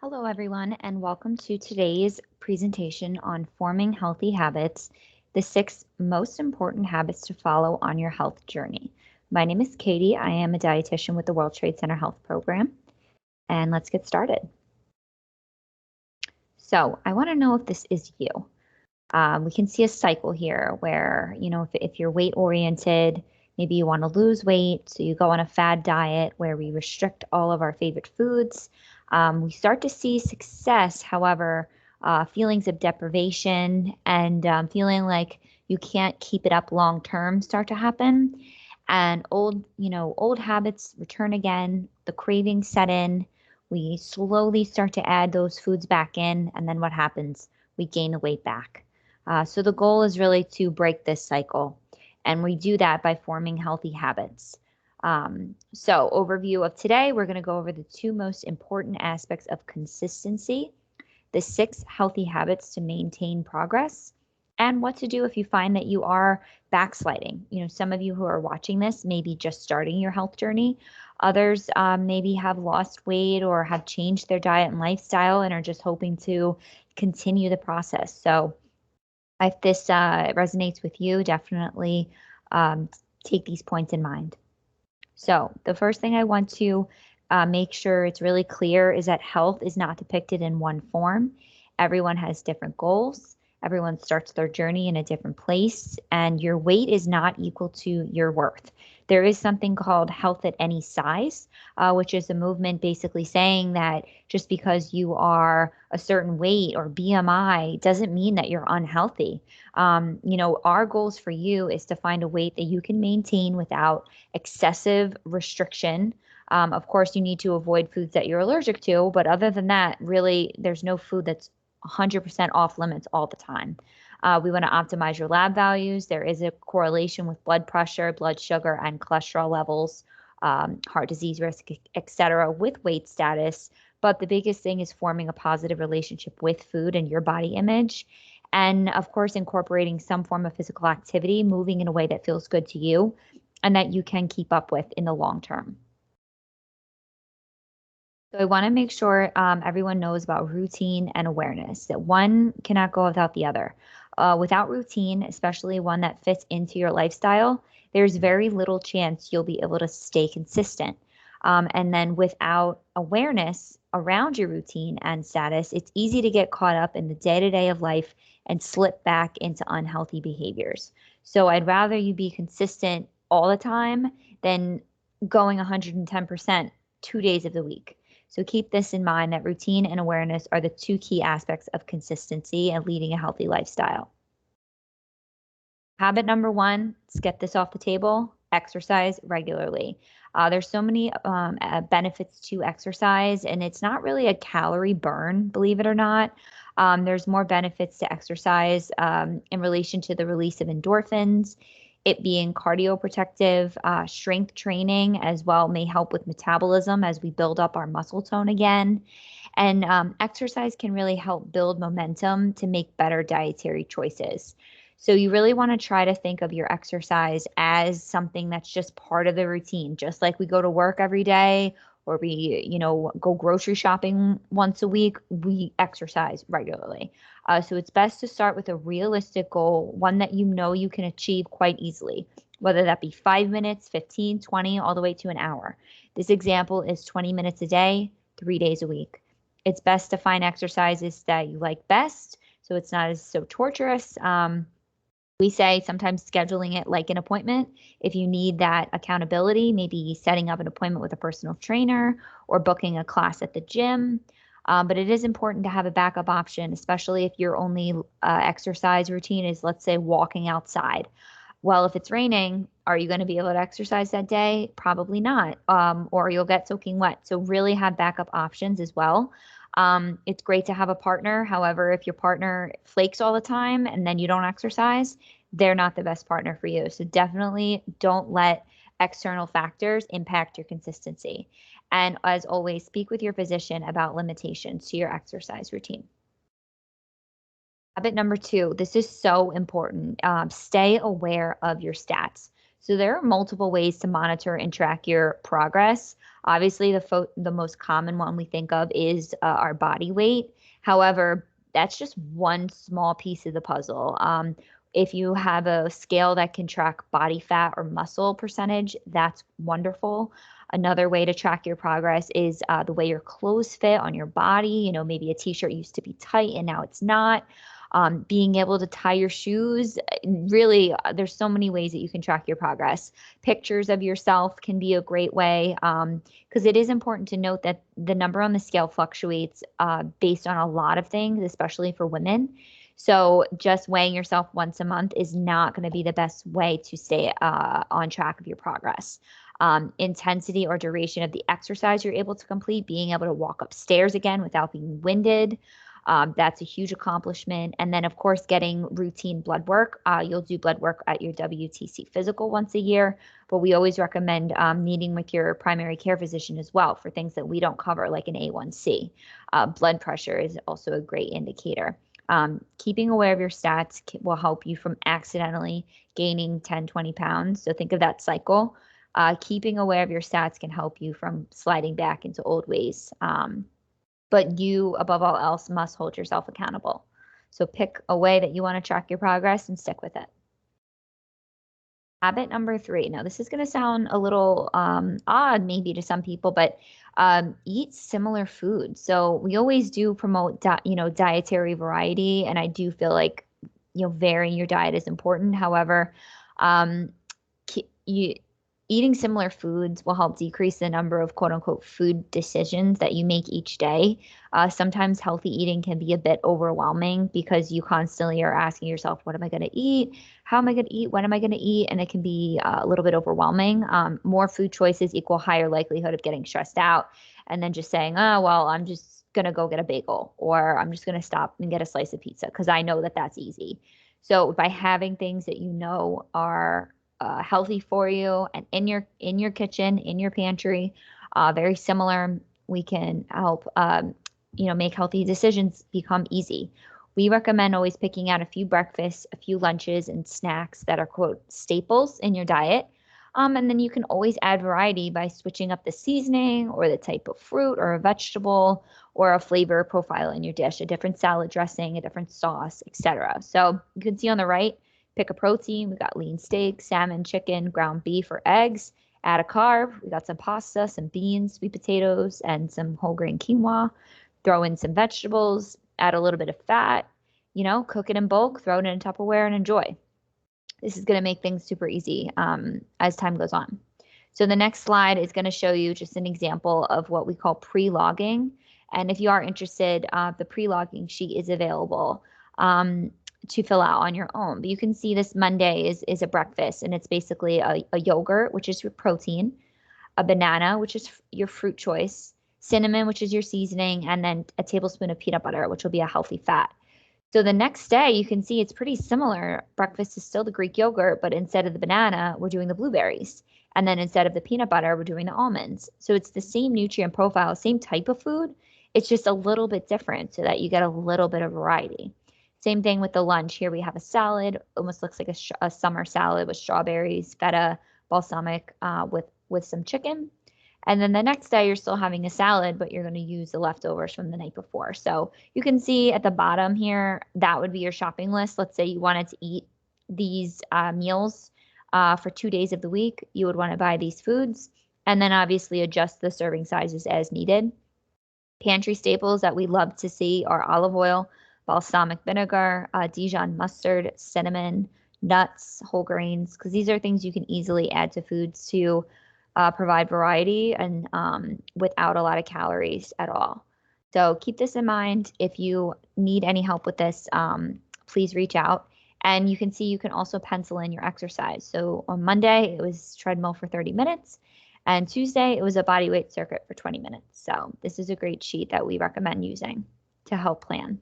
Hello, everyone, and welcome to today's presentation on forming healthy habits, the 6 most important habits to follow on your health journey. My name is Katie. I am a dietitian with the World Trade Center Health Program, and let's get started. So I want to know if this is you. We can see a cycle here where, if you're weight oriented, maybe you want to lose weight. So you go on a fad diet where we restrict all of our favorite foods. We start to see success, however, feelings of deprivation and feeling like you can't keep it up long term start to happen. And old habits return again, the cravings set in. We slowly start to add those foods back in, and then what happens? We gain the weight back. So the goal is really to break this cycle, and we do that by forming healthy habits. So overview of today, we're going to go over the 2 most important aspects of consistency, the 6 healthy habits to maintain progress, and what to do if you find that you are backsliding. Some of you who are watching this may be just starting your health journey. Others maybe have lost weight or have changed their diet and lifestyle and are just hoping to continue the process. So if this resonates with you, definitely take these points in mind. So the first thing I want to make sure it's really clear is that health is not depicted in one form. Everyone has different goals. Everyone starts their journey in a different place, and your weight is not equal to your worth. There is something called health at any size, which is a movement basically saying that just because you are a certain weight or BMI doesn't mean that you're unhealthy. Our goals for you is to find a weight that you can maintain without excessive restriction. Of course, you need to avoid foods that you're allergic to, but other than that, really, there's no food that's 100% off limits all the time. We want to optimize your lab values. There is a correlation with blood pressure, blood sugar, and cholesterol levels, heart disease risk, etc., with weight status. But the biggest thing is forming a positive relationship with food and your body image. And of course, incorporating some form of physical activity, moving in a way that feels good to you and that you can keep up with in the long term. So I want to make sure everyone knows about routine and awareness, that one cannot go without the other. Without routine, especially one that fits into your lifestyle, there's very little chance you'll be able to stay consistent. And then without awareness around your routine and status, it's easy to get caught up in the day-to-day of life and slip back into unhealthy behaviors. So I'd rather you be consistent all the time than going 110% 2 days of the week. So keep this in mind that routine and awareness are the 2 key aspects of consistency and leading a healthy lifestyle. Habit number 1, let's get this off the table, exercise regularly. There's so many benefits to exercise, and it's not really a calorie burn, believe it or not. There's more benefits to exercise in relation to the release of endorphins. It being cardioprotective, strength training as well may help with metabolism as we build up our muscle tone again. And exercise can really help build momentum to make better dietary choices. So you really want to try to think of your exercise as something that's just part of the routine, just like we go to work every day or we, go grocery shopping once a week, we exercise regularly. So it's best to start with a realistic goal, one that you know you can achieve quite easily, whether that be 5 minutes, 15, 20, all the way to an hour. This example is 20 minutes a day, 3 days a week. It's best to find exercises that you like best, so it's not as so torturous. We say sometimes scheduling it like an appointment. If you need that accountability, maybe setting up an appointment with a personal trainer or booking a class at the gym. But it is important to have a backup option, especially if your only exercise routine is, let's say, walking outside. Well, if it's raining, are you going to be able to exercise that day? Probably not, or you'll get soaking wet. So really have backup options as well. It's great to have a partner. However, if your partner flakes all the time and then you don't exercise, they're not the best partner for you. So definitely don't let external factors impact your consistency. And as always, speak with your physician about limitations to your exercise routine. Habit number 2, this is so important. Stay aware of your stats. So there are multiple ways to monitor and track your progress. Obviously, the most common one we think of is our body weight. However, that's just one small piece of the puzzle. If you have a scale that can track body fat or muscle percentage, that's wonderful. Another way to track your progress is the way your clothes fit on your body. You know, maybe a t-shirt used to be tight and now it's not. Being able to tie your shoes, really, there's so many ways that you can track your progress. Pictures of yourself can be a great way, because it is important to note that the number on the scale fluctuates based on a lot of things, especially for women. So just weighing yourself once a month is not going to be the best way to stay on track of your progress. Intensity or duration of the exercise you're able to complete, being able to walk upstairs again without being winded. That's a huge accomplishment. And then, of course, getting routine blood work. You'll do blood work at your WTC physical once a year, but we always recommend meeting with your primary care physician as well for things that we don't cover, like an A1C. Blood pressure is also a great indicator. Keeping aware of your stats will help you from accidentally gaining 10, 20 pounds. So think of that cycle. Keeping aware of your stats can help you from sliding back into old ways. But you, above all else, must hold yourself accountable. So pick a way that you want to track your progress and stick with it. Habit number 3. Now, this is going to sound a little odd maybe to some people, but eat similar food. So we always do promote, dietary variety, and I do feel like, varying your diet is important. However, eating similar foods will help decrease the number of quote unquote food decisions that you make each day. Sometimes healthy eating can be a bit overwhelming because you constantly are asking yourself, what am I going to eat? How am I going to eat? When am I going to eat? And it can be a little bit overwhelming. More food choices equal higher likelihood of getting stressed out and then just saying, oh, well, I'm just going to go get a bagel, or I'm just going to stop and get a slice of pizza because I know that that's easy. So by having things that you know are healthy for you and in your kitchen, in your pantry, very similar, we can help make healthy decisions become easy. We recommend always picking out a few breakfasts, a few lunches, and snacks that are quote staples in your diet. And then you can always add variety by switching up the seasoning or the type of fruit or a vegetable or a flavor profile in your dish, a different salad dressing, a different sauce, etc. So you can see on the right, pick a protein. We got lean steak, salmon, chicken, ground beef, or eggs. Add a carb. We got some pasta, some beans, sweet potatoes, and some whole grain quinoa. Throw in some vegetables. Add a little bit of fat. Cook it in bulk. Throw it in a Tupperware and enjoy. This is going to make things super easy as time goes on. So the next slide is going to show you just an example of what we call pre-logging. And if you are interested, the pre-logging sheet is available to fill out on your own. But you can see this Monday is a breakfast, and it's basically a yogurt, which is your protein, a banana, which is your fruit choice, cinnamon, which is your seasoning, and then a tablespoon of peanut butter, which will be a healthy fat. So the next day, you can see it's pretty similar. Breakfast is still the Greek yogurt, but instead of the banana, we're doing the blueberries. And then instead of the peanut butter, we're doing the almonds. So it's the same nutrient profile, same type of food. It's just a little bit different so that you get a little bit of variety. Same thing with the lunch. Here we have a salad, almost looks like a summer salad with strawberries, feta, balsamic with some chicken. And then the next day, you're still having a salad, but you're going to use the leftovers from the night before. So you can see at the bottom here, that would be your shopping list. Let's say you wanted to eat these meals for 2 days of the week. You would want to buy these foods and then obviously adjust the serving sizes as needed. Pantry staples that we love to see are olive oil, balsamic vinegar, Dijon mustard, cinnamon, nuts, whole grains, because these are things you can easily add to foods to provide variety and without a lot of calories at all. So keep this in mind. If you need any help with this, please reach out. And you can see you can also pencil in your exercise. So on Monday, it was treadmill for 30 minutes. And Tuesday, it was a body weight circuit for 20 minutes. So this is a great sheet that we recommend using to help plan.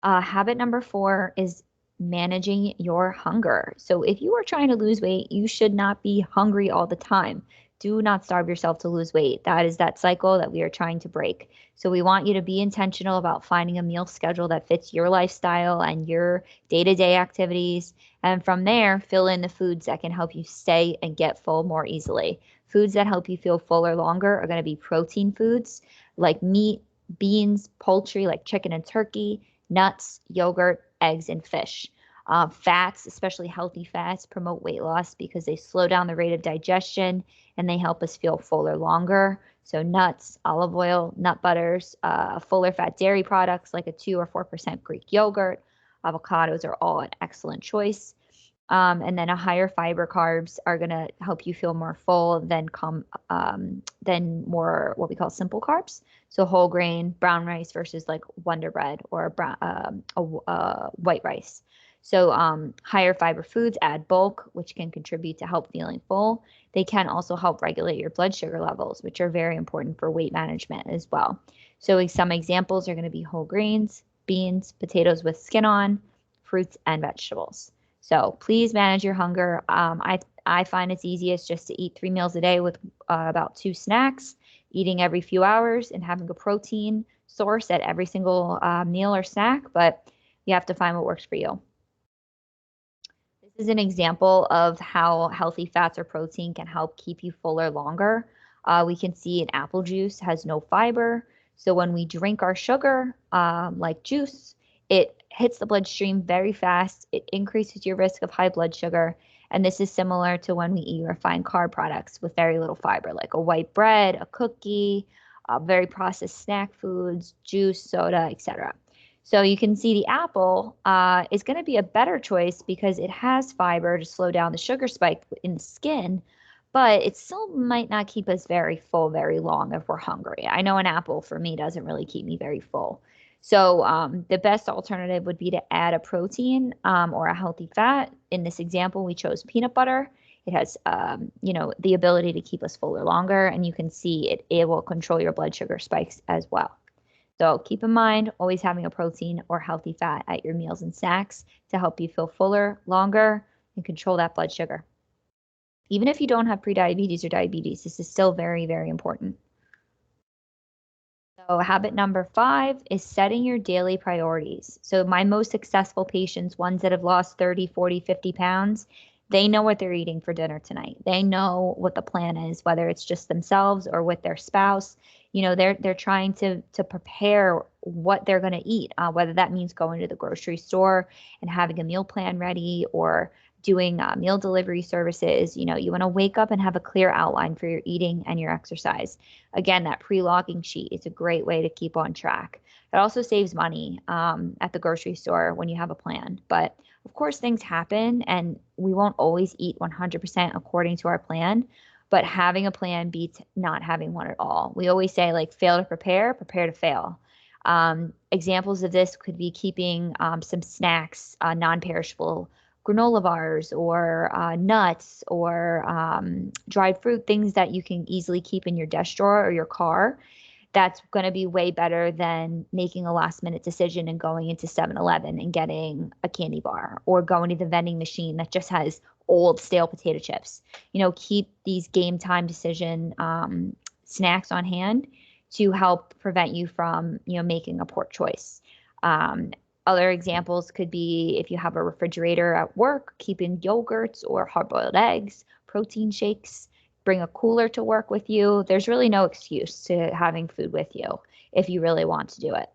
Habit number 4 is managing your hunger. So if you are trying to lose weight, you should not be hungry all the time. Do not starve yourself to lose weight. That is that cycle that we are trying to break. So we want you to be intentional about finding a meal schedule that fits your lifestyle and your day-to-day activities. And from there, fill in the foods that can help you stay and get full more easily. Foods that help you feel fuller longer are going to be protein foods like meat, beans, poultry like chicken and turkey, nuts, yogurt, eggs, and fish. Fats, especially healthy fats, promote weight loss because they slow down the rate of digestion and they help us feel fuller longer. So nuts, olive oil, nut butters, fuller fat dairy products like a 2 or 4% Greek yogurt, avocados are all an excellent choice. And then a higher fiber carbs are going to help you feel more full than more what we call simple carbs. So whole grain, brown rice versus like Wonder Bread or white rice. So higher fiber foods add bulk, which can contribute to help feeling full. They can also help regulate your blood sugar levels, which are very important for weight management as well. So some examples are going to be whole grains, beans, potatoes with skin on, fruits, and vegetables. So please manage your hunger. I find it's easiest just to eat 3 meals a day with about 2 snacks, eating every few hours, and having a protein source at every single meal or snack, but you have to find what works for you. This is an example of how healthy fats or protein can help keep you fuller longer. We can see an apple juice has no fiber. So when we drink our sugar, like juice, it hits the bloodstream very fast. It increases your risk of high blood sugar. And this is similar to when we eat refined carb products with very little fiber, like a white bread, a cookie, very processed snack foods, juice, soda, etc. So you can see the apple is going to be a better choice because it has fiber to slow down the sugar spike in the skin, but it still might not keep us very full very long if we're hungry. I know an apple for me doesn't really keep me very full. So the best alternative would be to add a protein or a healthy fat. In this example, we chose peanut butter. It has, the ability to keep us fuller longer, and you can see it will control your blood sugar spikes as well. So keep in mind always having a protein or healthy fat at your meals and snacks to help you feel fuller, longer, and control that blood sugar. Even if you don't have prediabetes or diabetes, this is still very, very important. So habit number 5 is setting your daily priorities. So my most successful patients, ones that have lost 30, 40, 50 pounds, they know what they're eating for dinner tonight. They know what the plan is, whether it's just themselves or with their spouse. They're trying to prepare what they're going to eat, whether that means going to the grocery store and having a meal plan ready or doing meal delivery services. You want to wake up and have a clear outline for your eating and your exercise. Again, that pre-logging sheet is a great way to keep on track. It also saves money at the grocery store when you have a plan. But of course, things happen and we won't always eat 100% according to our plan. But having a plan beats not having one at all. We always say, like, fail to prepare, prepare to fail. Examples of this could be keeping some snacks, non-perishable granola bars or nuts or dried fruit, things that you can easily keep in your desk drawer or your car. That's going to be way better than making a last minute decision and going into 7-Eleven and getting a candy bar or going to the vending machine that just has old stale potato chips. Keep these game time decision snacks on hand to help prevent you from, making a poor choice. Other examples could be if you have a refrigerator at work, keeping yogurts or hard-boiled eggs, protein shakes, bring a cooler to work with you. There's really no excuse to having food with you if you really want to do it.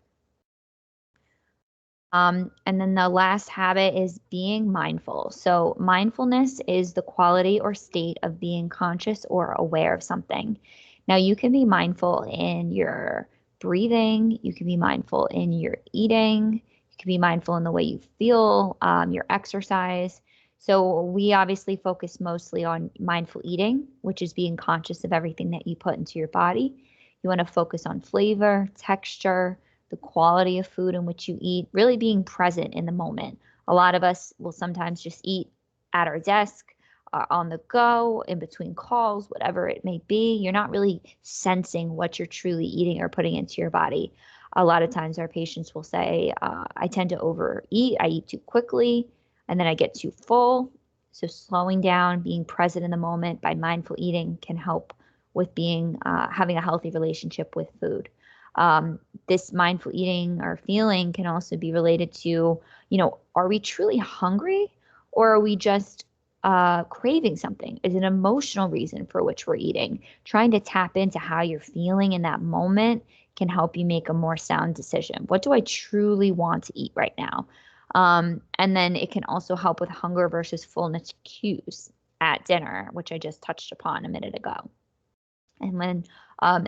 And then the last habit is being mindful. So mindfulness is the quality or state of being conscious or aware of something. Now, you can be mindful in your breathing. You can be mindful in your eating. You can be mindful in the way you feel, your exercise. So we obviously focus mostly on mindful eating, which is being conscious of everything that you put into your body. You want to focus on flavor, texture, the quality of food in which you eat, really being present in the moment. A lot of us will sometimes just eat at our desk, on the go, in between calls, whatever it may be. You're not really sensing what you're truly eating or putting into your body. A lot of times our patients will say, I tend to overeat, I eat too quickly, and then I get too full. So slowing down, being present in the moment by mindful eating can help with having a healthy relationship with food. This mindful eating or feeling can also be related to, are we truly hungry Or are we just craving something? Is an emotional reason for which we're eating? Trying to tap into how you're feeling in that moment can help you make a more sound decision. What do I truly want to eat right now? And then it can also help with hunger versus fullness cues at dinner, which I just touched upon a minute ago. And when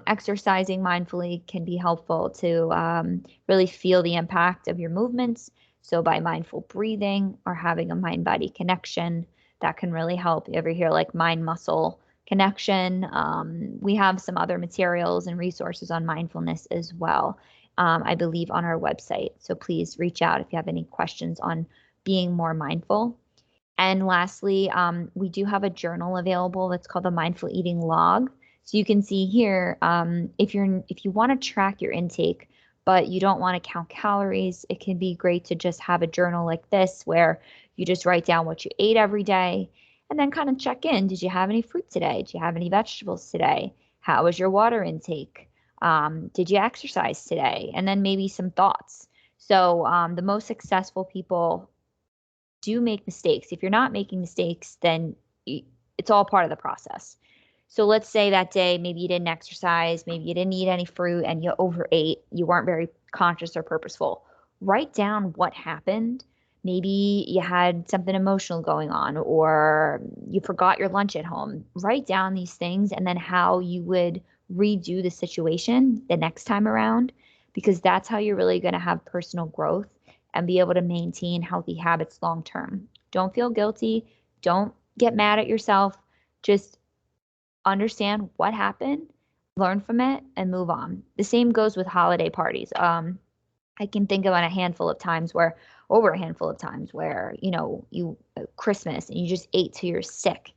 exercising mindfully can be helpful to really feel the impact of your movements. So by mindful breathing or having a mind-body connection, that can really help. You ever hear like mind-muscle connection? We have some other materials and resources on mindfulness as well, I believe on our website. So please reach out if you have any questions on being more mindful. And lastly, we do have a journal available that's called the Mindful Eating Log. So you can see here, if you want to track your intake, but you don't want to count calories, it can be great to just have a journal like this where you just write down what you ate every day and then kind of check in. Did you have any fruit today? Did you have any vegetables today? How was your water intake? Did you exercise today? And then maybe some thoughts. So the most successful people do make mistakes. If you're not making mistakes, then it's all part of the process. So let's say that day, maybe you didn't exercise, maybe you didn't eat any fruit and you overate, you weren't very conscious or purposeful. Write down what happened. Maybe you had something emotional going on or you forgot your lunch at home. Write down these things and then how you would redo the situation the next time around, because that's how you're really going to have personal growth and be able to maintain healthy habits long term. Don't feel guilty. Don't get mad at yourself. Just understand what happened, learn from it, and move on. The same goes with holiday parties. I can think about over a handful of times where, you Christmas and you just ate till you're sick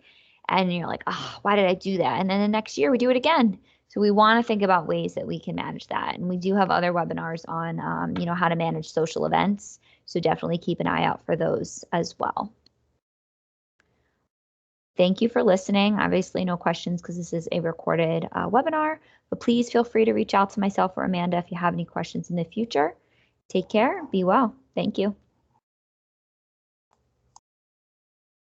and you're like, oh, why did I do that? And then the next year we do it again. So we want to think about ways that we can manage that. And we do have other webinars on, how to manage social events. So definitely keep an eye out for those as well. Thank you for listening. Obviously, no questions because this is a recorded webinar, but please feel free to reach out to myself or Amanda if you have any questions in the future. Take care. Be well. Thank you.